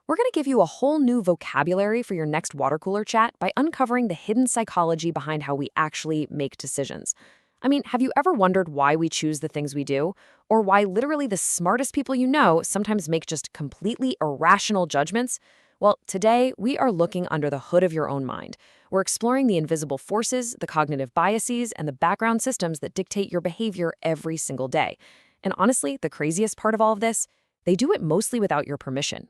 We're going to give you a whole new vocabulary for your next water cooler chat by uncovering the hidden psychology behind how we actually make decisions. I mean, have you ever wondered why we choose the things we do? Or why literally the smartest people you know sometimes make just completely irrational judgments? Well, today we are looking under the hood of your own mind. We're exploring the invisible forces, the cognitive biases, and the background systems that dictate your behavior every single day. And honestly, the craziest part of all of this, they do it mostly without your permission.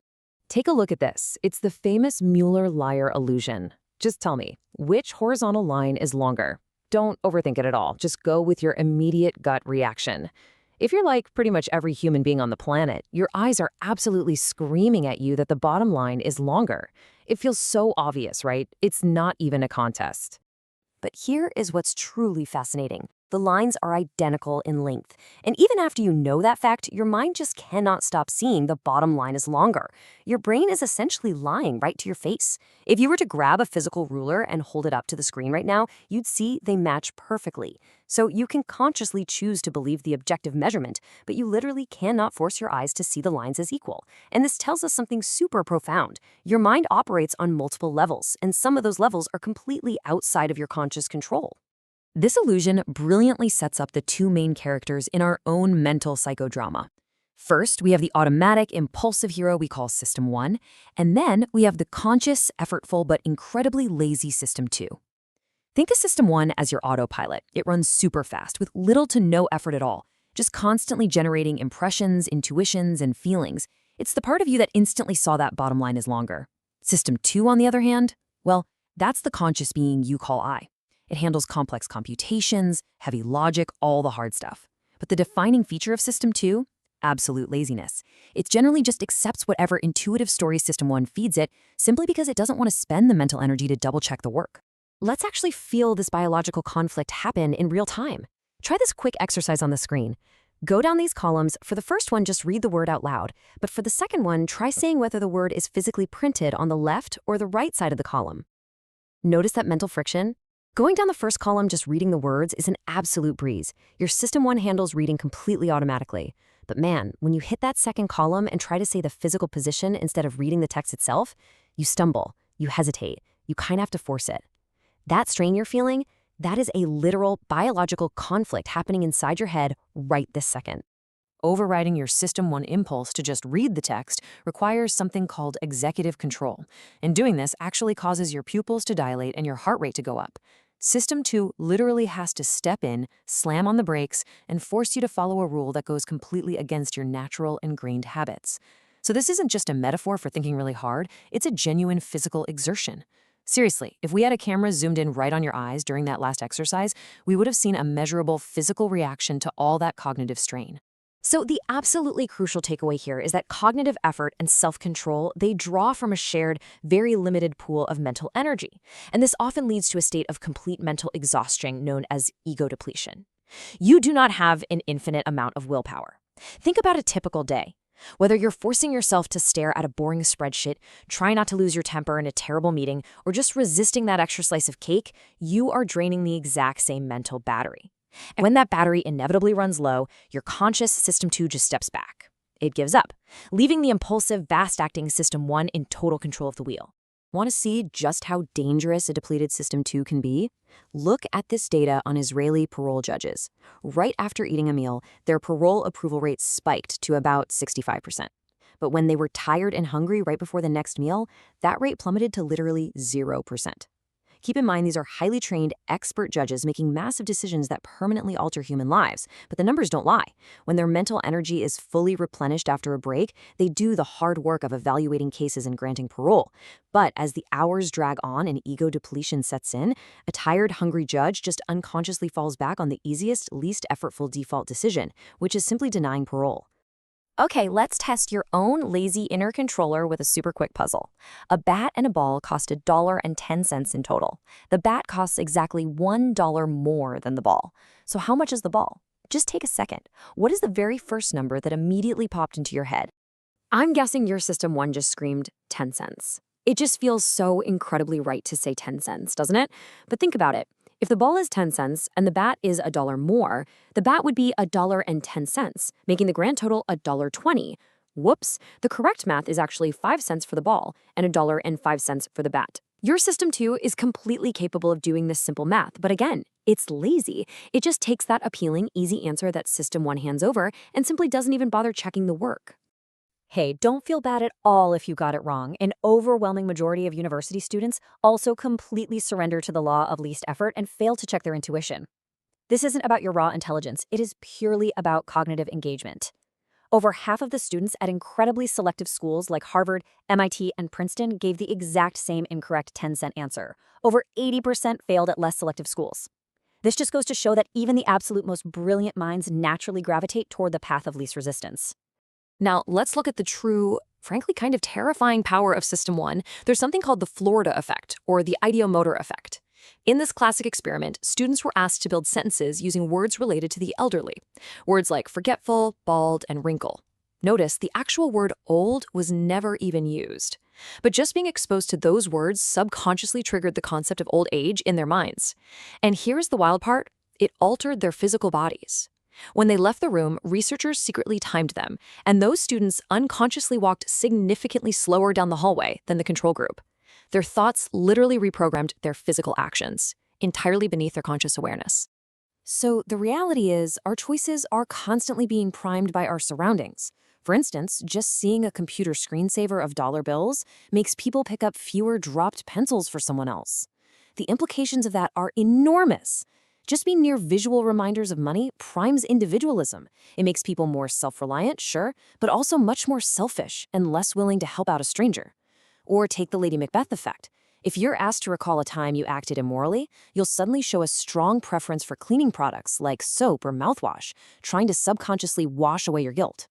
Take a look at this. It's the famous Mueller-Lyer illusion. Just tell me, which horizontal line is longer? Don't overthink it at all. Just go with your immediate gut reaction. If you're like pretty much every human being on the planet, your eyes are absolutely screaming at you that the bottom line is longer. It feels so obvious, right? It's not even a contest. But here is what's truly fascinating. The lines are identical in length. And even after you know that fact, your mind just cannot stop seeing the bottom line is longer. Your brain is essentially lying right to your face. If you were to grab a physical ruler and hold it up to the screen right now, you'd see they match perfectly. So you can consciously choose to believe the objective measurement, but you literally cannot force your eyes to see the lines as equal. And this tells us something super profound. Your mind operates on multiple levels, and some of those levels are completely outside of your conscious control. This illusion brilliantly sets up the two main characters in our own mental psychodrama. First, we have the automatic, impulsive hero we call System 1, and then we have the conscious, effortful, but incredibly lazy System 2. Think of System 1 as your autopilot. It runs super fast with little to no effort at all, just constantly generating impressions, intuitions, and feelings. It's the part of you that instantly saw that bottom line is longer. System 2, on the other hand, well, that's the conscious being you call I. It handles complex computations, heavy logic, all the hard stuff. But the defining feature of System 2? Absolute laziness. It generally just accepts whatever intuitive story System 1 feeds it simply because it doesn't want to spend the mental energy to double-check the work. Let's actually feel this biological conflict happen in real time. Try this quick exercise on the screen. Go down these columns. For the first one, just read the word out loud. But for the second one, try saying whether the word is physically printed on the left or the right side of the column. Notice that mental friction? Going down the first column just reading the words is an absolute breeze. Your System 1 handles reading completely automatically. But man, when you hit that second column and try to say the physical position instead of reading the text itself, you stumble, you hesitate, you kind of have to force it. That strain you're feeling, that is a literal biological conflict happening inside your head right this second. Overriding your System 1 impulse to just read the text requires something called executive control, and doing this actually causes your pupils to dilate and your heart rate to go up. System 2 literally has to step in, slam on the brakes, and force you to follow a rule that goes completely against your natural ingrained habits. So this isn't just a metaphor for thinking really hard, it's a genuine physical exertion. Seriously, if we had a camera zoomed in right on your eyes during that last exercise, we would have seen a measurable physical reaction to all that cognitive strain. So the absolutely crucial takeaway here is that cognitive effort and self-control, they draw from a shared, very limited pool of mental energy. And this often leads to a state of complete mental exhaustion known as ego depletion. You do not have an infinite amount of willpower. Think about a typical day. Whether you're forcing yourself to stare at a boring spreadsheet, try not to lose your temper in a terrible meeting, or just resisting that extra slice of cake, you are draining the exact same mental battery. And when that battery inevitably runs low, your conscious System 2 just steps back. It gives up, leaving the impulsive, fast-acting System 1 in total control of the wheel. Want to see just how dangerous a depleted System 2 can be? Look at this data on Israeli parole judges. Right after eating a meal, their parole approval rate spiked to about 65%. But when they were tired and hungry right before the next meal, that rate plummeted to literally 0%. Keep in mind, these are highly trained, expert judges making massive decisions that permanently alter human lives. But the numbers don't lie. When their mental energy is fully replenished after a break, they do the hard work of evaluating cases and granting parole. But as the hours drag on and ego depletion sets in, a tired, hungry judge just unconsciously falls back on the easiest, least effortful default decision, which is simply denying parole. Okay, let's test your own lazy inner controller with a super quick puzzle. A bat and a ball cost $1.10 in total. The bat costs exactly $1 more than the ball. So how much is the ball? Just take a second. What is the very first number that immediately popped into your head? I'm guessing your System 1 just screamed 10 cents. It just feels so incredibly right to say 10 cents, doesn't it? But think about it. If the ball is 10 cents and the bat is $1 more, the bat would be $1.10, making the grand total $1.20. Whoops, the correct math is actually 5 cents for the ball and $1.05 for the bat. Your System 2 is completely capable of doing this simple math, but again, it's lazy. It just takes that appealing, easy answer that System 1 hands over and simply doesn't even bother checking the work. Hey, don't feel bad at all if you got it wrong. An overwhelming majority of university students also completely surrender to the law of least effort and fail to check their intuition. This isn't about your raw intelligence, it is purely about cognitive engagement. Over half of the students at incredibly selective schools like Harvard, MIT, and Princeton gave the exact same incorrect 10-cent answer. Over 80% failed at less selective schools. This just goes to show that even the absolute most brilliant minds naturally gravitate toward the path of least resistance. Now, let's look at the true, frankly, kind of terrifying power of System 1. There's something called the Florida effect, or the ideomotor effect. In this classic experiment, students were asked to build sentences using words related to the elderly. Words like forgetful, bald, and wrinkle. Notice the actual word old was never even used. But just being exposed to those words subconsciously triggered the concept of old age in their minds. And here's the wild part, it altered their physical bodies. When they left the room, researchers secretly timed them, and those students unconsciously walked significantly slower down the hallway than the control group. Their thoughts literally reprogrammed their physical actions, entirely beneath their conscious awareness. So the reality is, our choices are constantly being primed by our surroundings. For instance, just seeing a computer screensaver of dollar bills makes people pick up fewer dropped pencils for someone else. The implications of that are enormous. Just being near visual reminders of money primes individualism. It makes people more self-reliant, sure, but also much more selfish and less willing to help out a stranger. Or take the Lady Macbeth effect. If you're asked to recall a time you acted immorally, you'll suddenly show a strong preference for cleaning products like soap or mouthwash, trying to subconsciously wash away your guilt.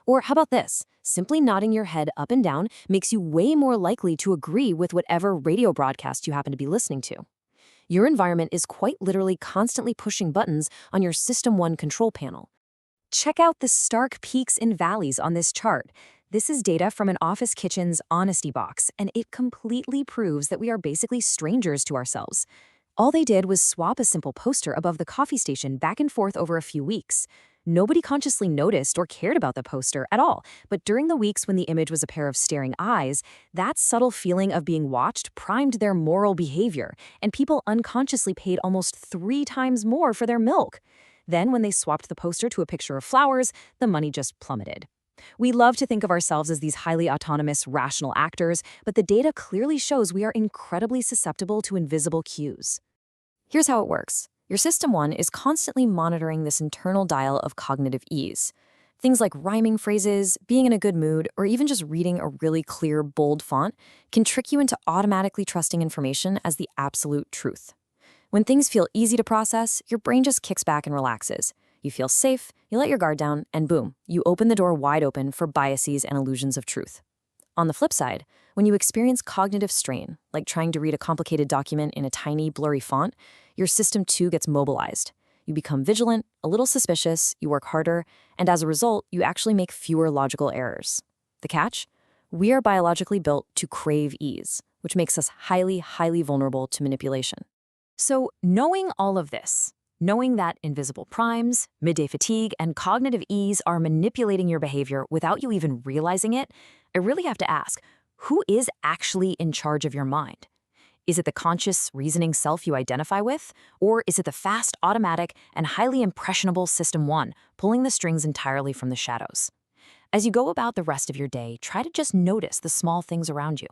Or how about this? Simply nodding your head up and down makes you way more likely to agree with whatever radio broadcast you happen to be listening to. Your environment is quite literally constantly pushing buttons on your System 1 control panel. Check out the stark peaks and valleys on this chart. This is data from an office kitchen's honesty box, and it completely proves that we are basically strangers to ourselves. All they did was swap a simple poster above the coffee station back and forth over a few weeks. Nobody consciously noticed or cared about the poster at all, but during the weeks when the image was a pair of staring eyes, that subtle feeling of being watched primed their moral behavior, and people unconsciously paid almost 3 times more for their milk. Then, when they swapped the poster to a picture of flowers, the money just plummeted. We love to think of ourselves as these highly autonomous, rational actors, but the data clearly shows we are incredibly susceptible to invisible cues. Here's how it works. Your System 1 is constantly monitoring this internal dial of cognitive ease. Things like rhyming phrases, being in a good mood, or even just reading a really clear, bold font can trick you into automatically trusting information as the absolute truth. When things feel easy to process, your brain just kicks back and relaxes. You feel safe, you let your guard down, and boom, you open the door wide open for biases and illusions of truth. On the flip side, when you experience cognitive strain, like trying to read a complicated document in a tiny, blurry font, your System 2 gets mobilized. You become vigilant, a little suspicious, you work harder, and as a result, you actually make fewer logical errors. The catch? We are biologically built to crave ease, which makes us highly, highly vulnerable to manipulation. So, knowing all of this, knowing that invisible primes, midday fatigue, and cognitive ease are manipulating your behavior without you even realizing it, I really have to ask, who is actually in charge of your mind? Is it the conscious, reasoning self you identify with? Or is it the fast, automatic, and highly impressionable System 1, pulling the strings entirely from the shadows? As you go about the rest of your day, try to just notice the small things around you.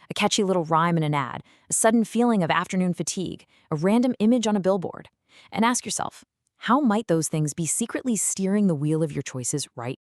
A catchy little rhyme in an ad, a sudden feeling of afternoon fatigue, a random image on a billboard. And ask yourself, how might those things be secretly steering the wheel of your choices right